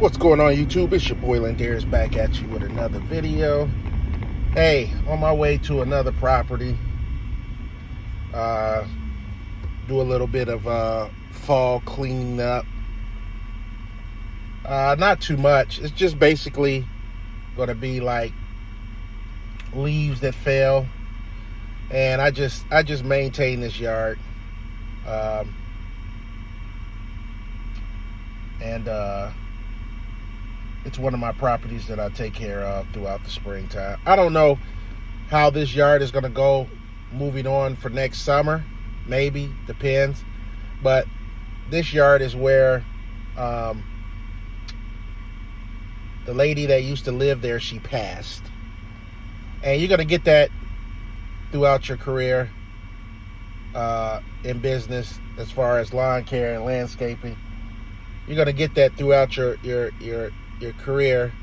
What's going on, YouTube? It's your boy Landaris back at you with another video. Hey, on my way to another property. Do a little bit of fall cleaning up. Not too much. It's just basically going to be like leaves that fell, and I just maintain this yard. It's one of my properties that I take care of throughout the springtime. I don't know how this yard is going to go moving on for next summer. Maybe, depends. But this yard is where the lady that used to live there, she passed. And you're going to get that throughout your career in business as far as lawn care and landscaping. You're going to get that throughout your career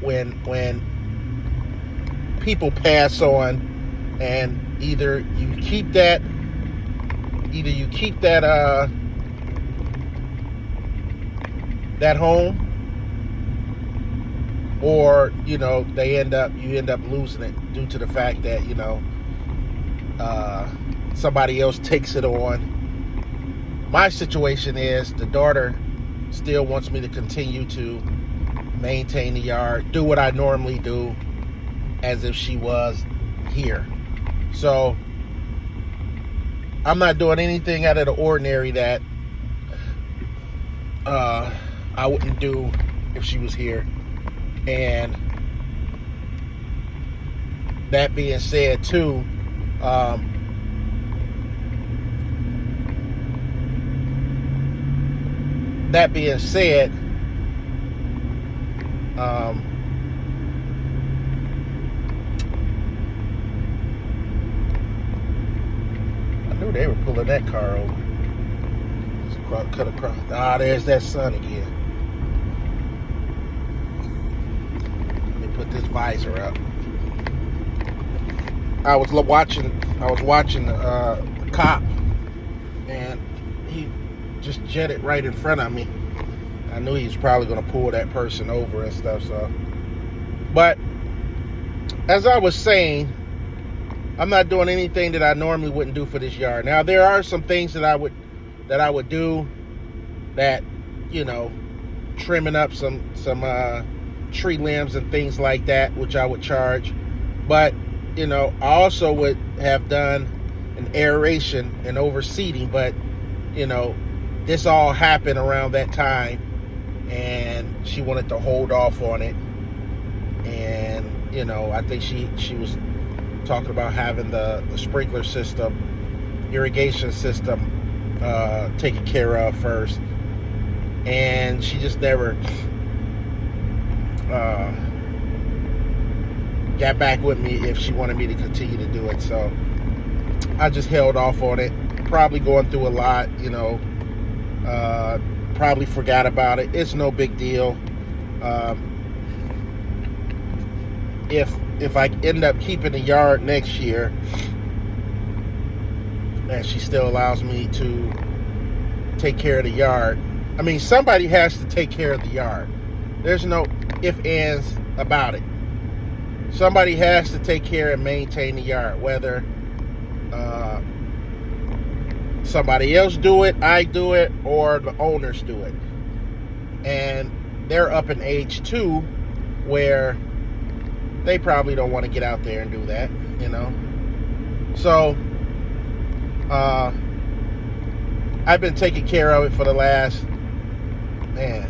when people pass on, and either you keep that that home, or you end up losing it due to the fact that somebody else takes it on. My situation is the daughter still wants me to continue to maintain the yard, do what I normally do as if she was here. So I'm not doing anything out of the ordinary that I wouldn't do if she was here. And that being said too, I knew they were pulling that car over. Just cut across. There's that sun again. Let me put this visor up. I was watching the cop, and he just jetted right in front of me. I knew he was probably going to pull that person over and stuff. So, but as I was saying, I'm not doing anything that I normally wouldn't do for this yard. Now, there are some things that I would do, that trimming up some tree limbs and things like that, which I would charge. But I also would have done an aeration and overseeding. But this all happened around that time, and she wanted to hold off on it. And I think she was talking about having the sprinkler system, irrigation system taken care of first, and she just never got back with me if she wanted me to continue to do it. So I just held off on it. Probably going through a lot, probably forgot about it. It's no big deal. If I end up keeping the yard next year, and she still allows me to take care of the yard, I mean, somebody has to take care of the yard. There's no ifs, ands about it. Somebody has to take care and maintain the yard, whether somebody else do it, I do it, or the owners do it. And they're up in age too, where they probably don't want to get out there and do that, So I've been taking care of it for the last 9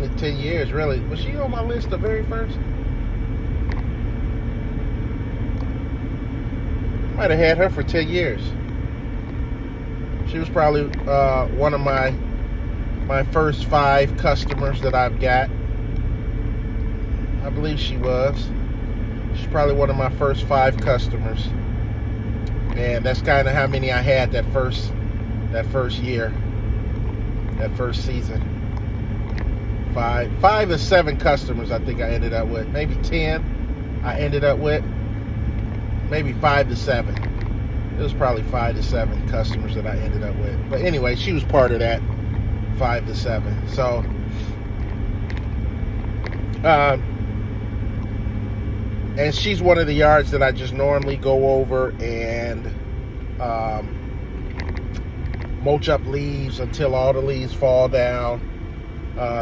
to 10 years, really. Was she on my list the very first? Might have had her for 10 years. She was probably one of my first 5 customers that I've got. I believe she was. She's probably one of my first 5 customers. And that's kind of how many I had that first year, that first season. 5 to 7 customers I think I ended up with. Maybe 10 I ended up with. Maybe 5 to 7. It was probably 5 to 7 customers that I ended up with. But anyway, she was part of that. 5 to 7. So, and she's one of the yards that I just normally go over and mulch up leaves until all the leaves fall down.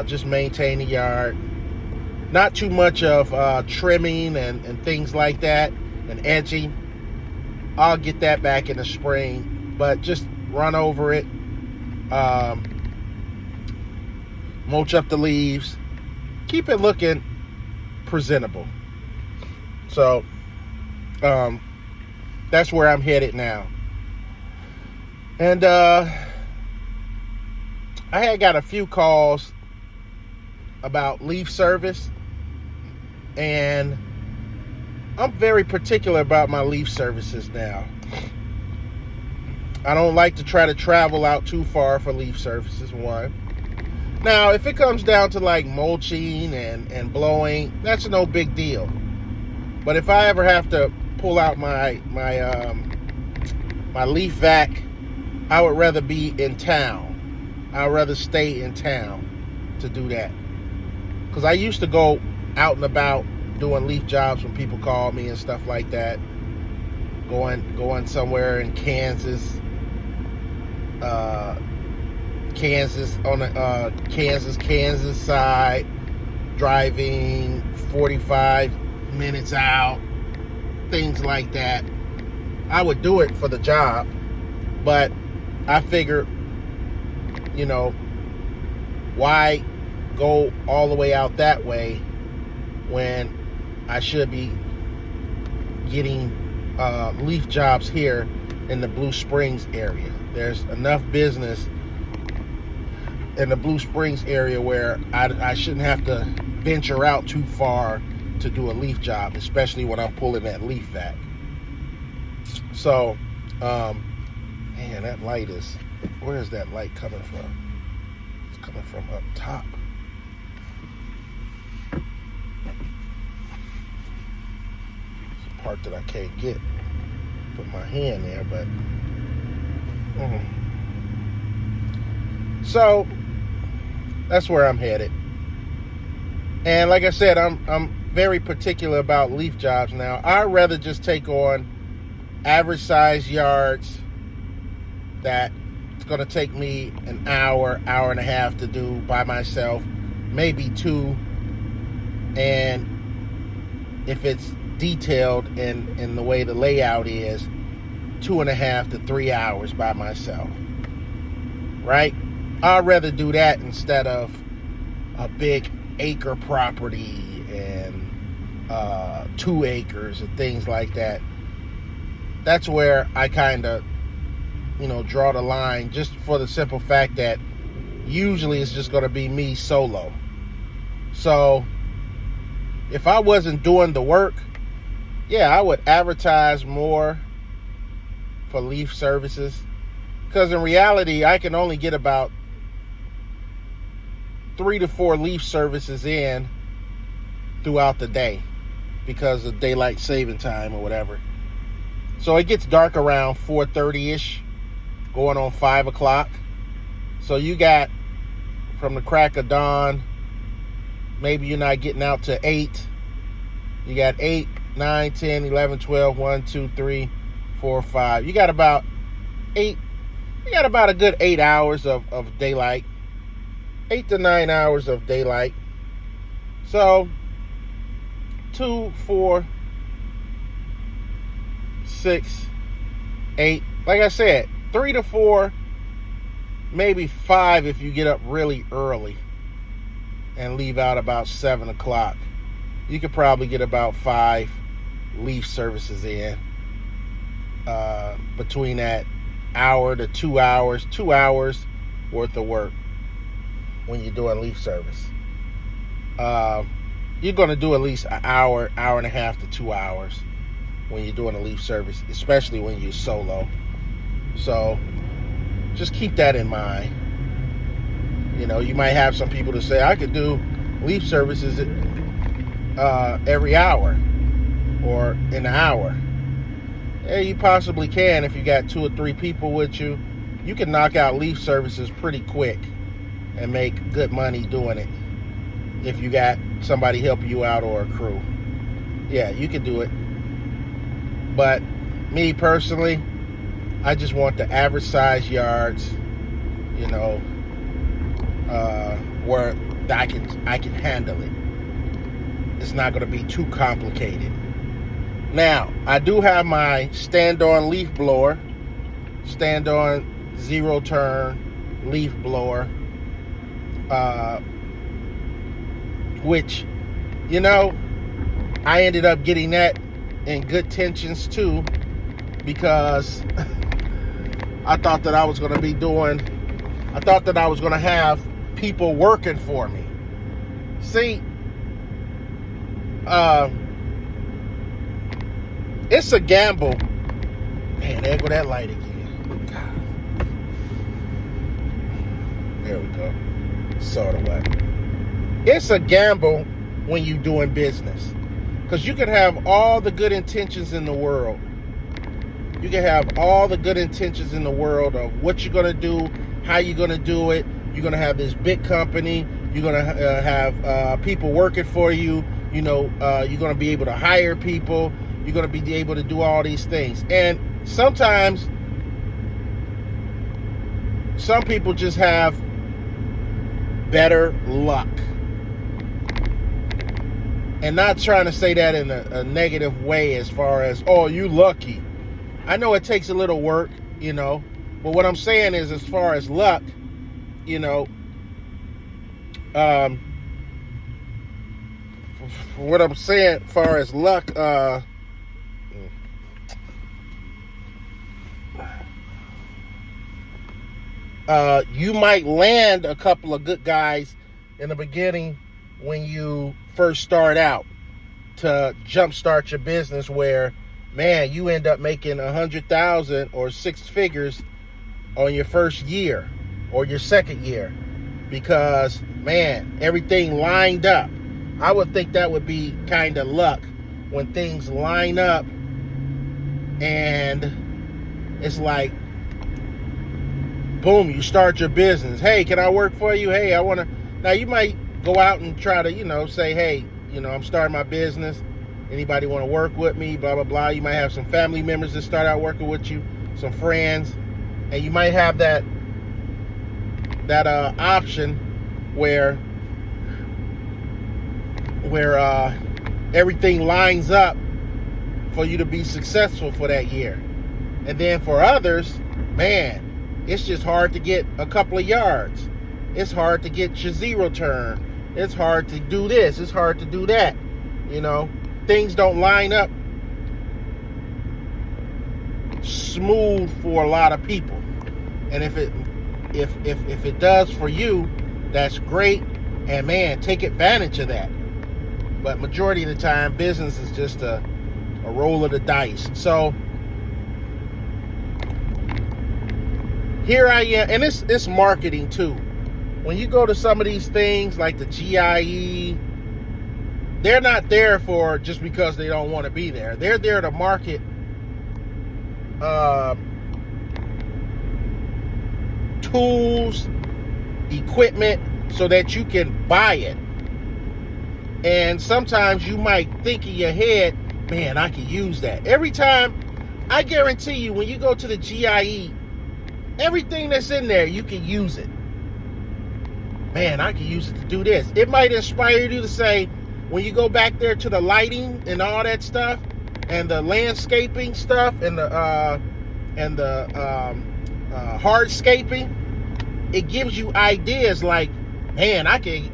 Just maintain the yard. Not too much of trimming and things like that, and edging. I'll get that back in the spring, but just run over it, mulch up the leaves, keep it looking presentable. So that's where I'm headed now. And I had got a few calls about leaf service, and I'm very particular about my leaf services now. I don't like to try to travel out too far for leaf services, one. Now, if it comes down to like mulching and blowing, that's no big deal. But if I ever have to pull out my leaf vac, I would rather be in town. I would rather stay in town to do that. Because I used to go out and about doing leaf jobs when people called me and stuff like that. Going somewhere in Kansas on the Kansas side, driving 45 minutes out, things like that. I would do it for the job, but I figured, why go all the way out that way when I should be getting leaf jobs here in the Blue Springs area. There's enough business in the Blue Springs area where I shouldn't have to venture out too far to do a leaf job, especially when I'm pulling that leaf vac. So, man, that light where is that light coming from? It's coming from up top. It's a part that I can't get. Put my hand there, but so that's where I'm headed. And like I said, I'm very particular about leaf jobs now. I'd rather just take on average size yards that it's going to take me an hour and a half to do by myself, maybe 2. And if it's detailed in the way the layout is, 2.5 to 3 hours by myself, right? I'd rather do that instead of a big acre property and 2 acres and things like that. That's where I kind of, draw the line, just for the simple fact that usually it's just going to be me solo. So if I wasn't doing the work, yeah, I would advertise more for leaf services, because in reality I can only get about 3 to 4 leaf services in throughout the day because of daylight saving time or whatever. So it gets dark around 4:30ish, going on 5 o'clock. So you got from the crack of dawn, maybe you're not getting out to 8. You got 8, 9, 10, 11, 12, 1, 2, 3, 4, 5. You got about 8. You got about a good 8 hours of daylight. 8 to 9 hours of daylight. So 2, 4, 6, 8. Like I said, 3 to 4, maybe 5 if you get up really early and leave out about 7 o'clock. You could probably get about 5 leaf services in between that hour to 2 hours, 2 hours worth of work when you're doing leaf service. You're going to do at least an hour, hour and a half to 2 hours when you're doing a leaf service, especially when you're solo. So just keep that in mind. You might have some people that say, I could do leaf services every hour or in an hour. Yeah, you possibly can if you got 2 or 3 people with you. You can knock out leaf services pretty quick and make good money doing it. If you got somebody helping you out or a crew, yeah, you can do it. But me personally, I just want the average size yards, where I can handle it. It's not going to be too complicated. Now, I do have my stand-on leaf blower, stand-on zero-turn leaf blower, which, I ended up getting that in good tensions too, because I thought that I was going to have people working for me. See, it's a gamble. Man, there go that light again. God. There we go. Sort of way. It's a gamble when you're doing business, because you can have all the good intentions in the world. You can have all the good intentions in the world of what you're going to do, how you're going to do it. You're going to have this big company. You're going to have people working for you. You're going to be able to hire people. You're going to be able to do all these things. And sometimes some people just have better luck. And not trying to say that in a negative way as far as, oh, you lucky. I know it takes a little work, but what I'm saying is, as far as luck, what I'm saying as far as luck, you might land a couple of good guys in the beginning when you first start out to jumpstart your business, where, man, you end up making 100,000 or six figures on your first year or your second year, because, man, everything lined up. I would think that would be kind of luck, when things line up and it's like, boom, you start your business. Hey, can I work for you? Hey, I want to. Now, you might go out and try to, say, hey, I'm starting my business. Anybody want to work with me? Blah, blah, blah. You might have some family members that start out working with you, some friends, and you might have that option where everything lines up for you to be successful for that year. And then for others, man, it's just hard to get a couple of yards. It's hard to get your zero turn. It's hard to do this. It's hard to do that. Things don't line up smooth for a lot of people. And if it does for you, that's great. And, man, take advantage of that. But majority of the time, business is just a roll of the dice. So here I am, and it's marketing too. When you go to some of these things like the GIE, they're not there for just because they don't want to be there. They're there to market tools, equipment, so that you can buy it. And sometimes you might think in your head, man, I can use that. Every time, I guarantee you, when you go to the GIE, everything that's in there, you can use it. Man, I can use it to do this. It might inspire you to say, when you go back there to the lighting and all that stuff, and the landscaping stuff, and the hardscaping, it gives you ideas like, man, I can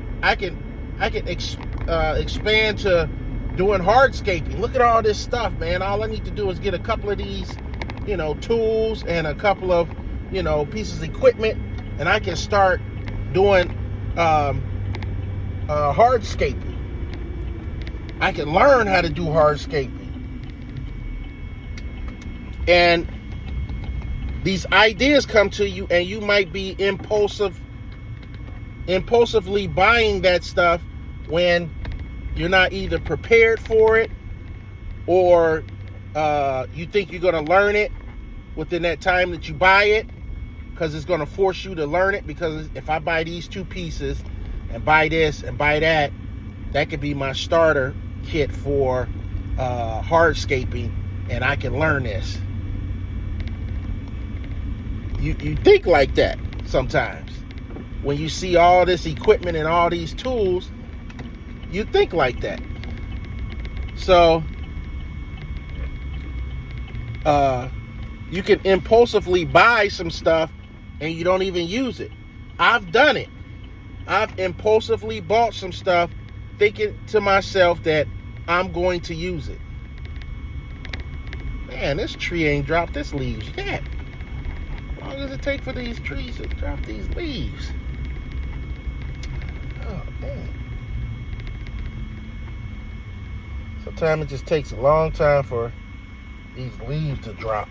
expand to doing hardscaping. Look at all this stuff, man. All I need to do is get a couple of these, tools and a couple of, pieces of equipment, and I can start doing hardscaping. I can learn how to do hardscaping. And these ideas come to you, and you might be impulsively buying that stuff when you're not either prepared for it, or you think you're going to learn it within that time that you buy it, because it's going to force you to learn it. Because if I buy these 2 pieces and buy this and buy that, that could be my starter kit for hardscaping, and I can learn this. You think like that sometimes. When you see all this equipment and all these tools, you think like that. So you can impulsively buy some stuff and you don't even use it. I've done it. I've impulsively bought some stuff thinking to myself that I'm going to use it. Man, this tree ain't dropped its leaves yet. How long does it take for these trees to drop these leaves? Oh, dang. Sometimes it just takes a long time for these leaves to drop.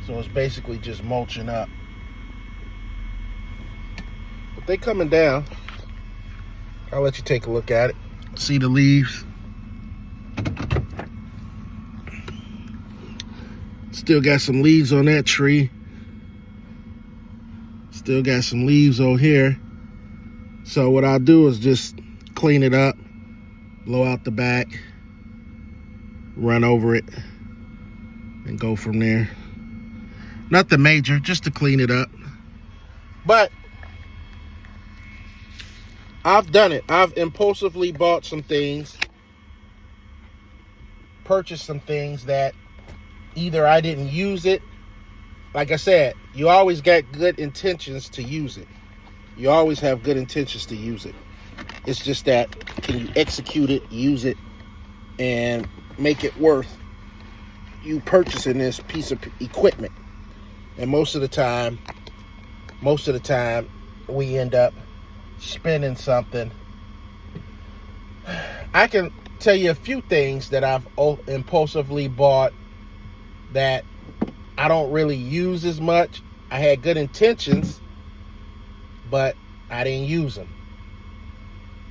So it's basically just mulching up. But they coming down. I'll let you take a look at it. See the leaves? Still got some leaves on that tree. Still got some leaves over here. So what I'll do is just clean it up, blow out the back, run over it, and go from there. Nothing major, just to clean it up. But I've done it. I've impulsively bought some things, purchased some things that either I didn't use it. Like I said, you always got good intentions to use it. You always have good intentions to use it. It's just that, can you execute it, use it, and make it worth you purchasing this piece of equipment? And most of the time, we end up spending something. I can tell you a few things that I've impulsively bought that I don't really use as much. I had good intentions, but I didn't use them.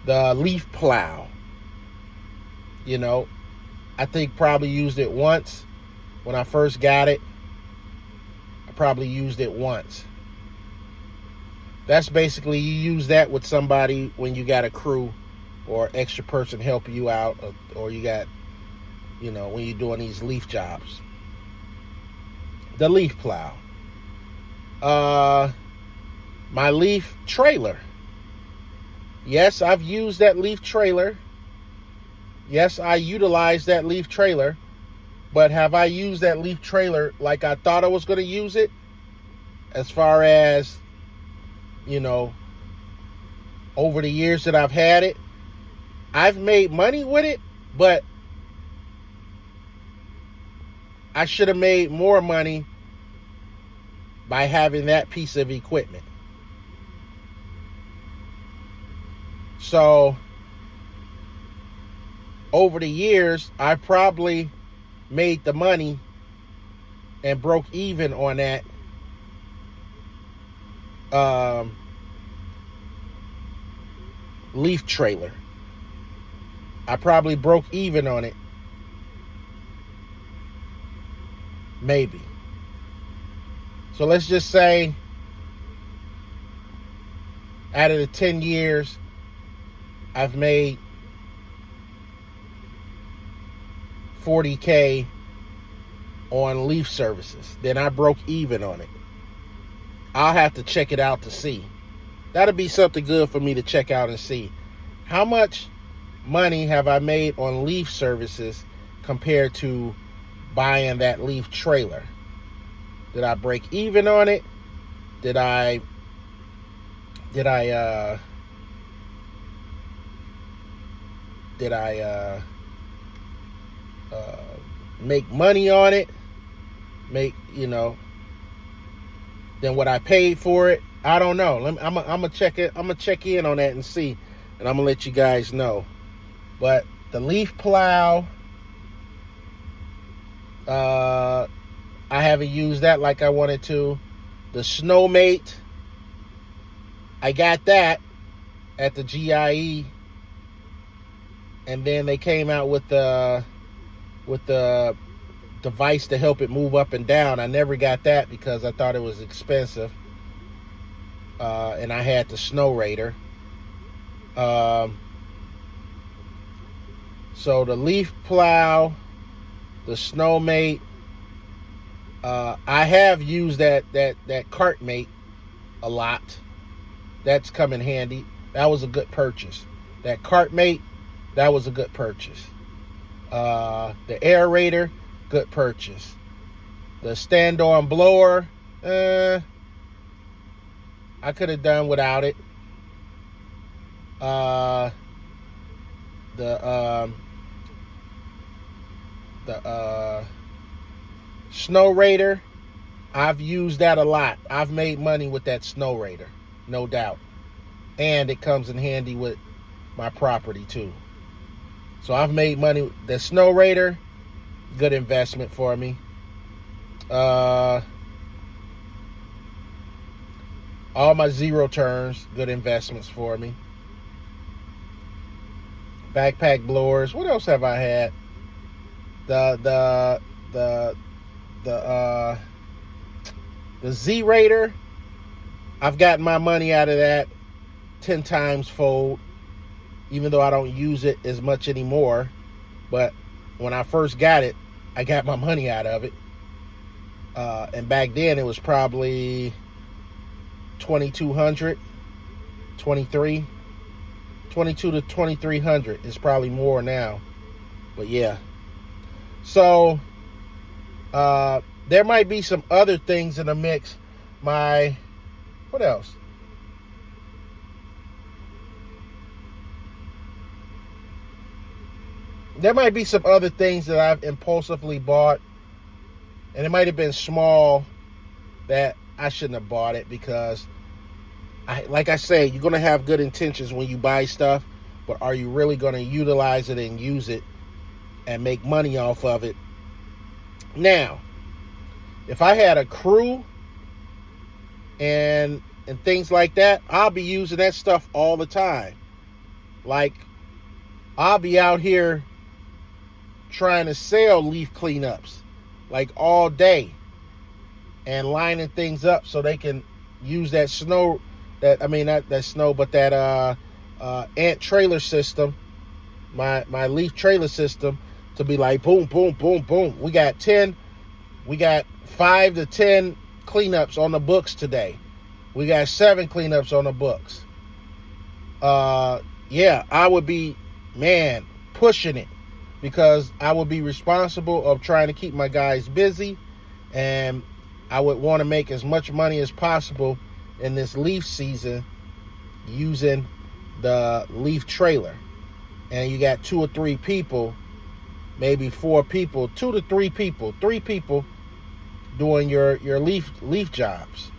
The leaf plow. You know, I think probably used it once when I first got it. I probably used it once. That's basically, you use that with somebody when you got a crew or extra person helping you out, or you got, you know, when you're doing these leaf jobs. The leaf plow. My leaf trailer. Yes, I've used that leaf trailer. Yes, I utilized that leaf trailer. But have I used that leaf trailer like I thought I was going to use it? As far as, you know, over the years that I've had it, I've made money with it, but I should have made more money by having that piece of equipment. So over the years, I probably made the money and broke even on that leaf trailer. I probably broke even on it. Maybe. So let's just say out of the 10 years, I've made $40K on leaf services. Then I broke even on it. I'll have to check it out to see. That'll be something good for me to check out and see. How much money have I made on leaf services compared to buying that leaf trailer? Did I break even on it? Did I make money on it? You know, than what I paid for it? I don't know. I'm gonna check it. I'm gonna check in on that and see, and I'm gonna let you guys know. But the leaf plow, I haven't used that like I wanted to. The Snowmate, I got that at the GIE and then they came out with the device to help it move up and down. I never got that because I thought it was expensive, and I had the Snow Raider. So the leaf plow, the Snowmate. I have used that Cartmate a lot. That's come in handy. That was a good purchase. That Cartmate, that was a good purchase. The aerator, good purchase. The stand-on blower, I could have done without it. The Snow Raider, I've used that a lot. I've made money with that Snow Raider, no doubt. And it comes in handy with my property too. So I've made money. The Snow Raider, good investment for me. All my zero turns, good investments for me. Backpack blowers. What else have I had? The Z Raider. I've gotten my money out of that 10 times fold, even though I don't use it as much anymore. But when I first got it, I got my money out of it. And back then it was probably 2,200, 22 to 2,300. It's probably more now. But yeah. So there might be some other things in the mix. What else? There might be some other things that I've impulsively bought, and it might have been small that I shouldn't have bought it, because like I say, you're going to have good intentions when you buy stuff, but are you really going to utilize it and use it and make money off of it? Now, if I had a crew and things like that, I'll be using that stuff all the time. Like, I'll be out here trying to sell leaf cleanups like all day and lining things up so they can use that ant trailer system, my leaf trailer system, to be like boom, boom, boom, boom. We got 5 to 10 cleanups on the books today. We got 7 cleanups on the books. Yeah, I would be, pushing it, because I would be responsible of trying to keep my guys busy, and I would want to make as much money as possible in this leaf season using the leaf trailer. And you got 2 or 3 people, maybe 4 people, 2 to 3 people, 3 people doing your leaf jobs,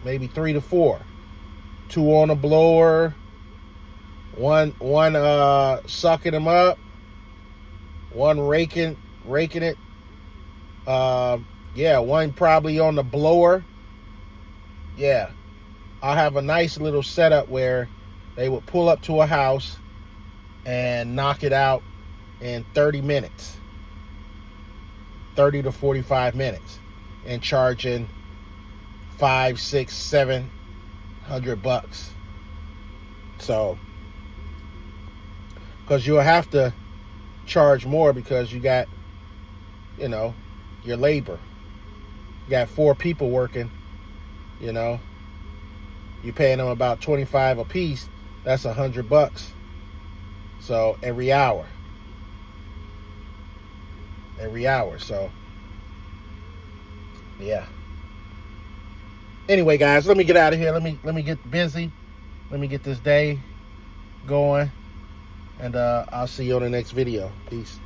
maybe 3 to 4, 2 on a blower, one sucking them up, one raking it. One probably on the blower. Yeah, I'll have a nice little setup where they would pull up to a house and knock it out in 30 minutes, 30 to 45 minutes, and charging $500, $600, $700. So, because you'll have to charge more, because you got, your labor. You got 4 people working, you're paying them about $25 a piece. That's $100. So every hour. So yeah. Anyway, guys, let me get out of here. Let me get busy. Let me get this day going. And I'll see you on the next video. Peace.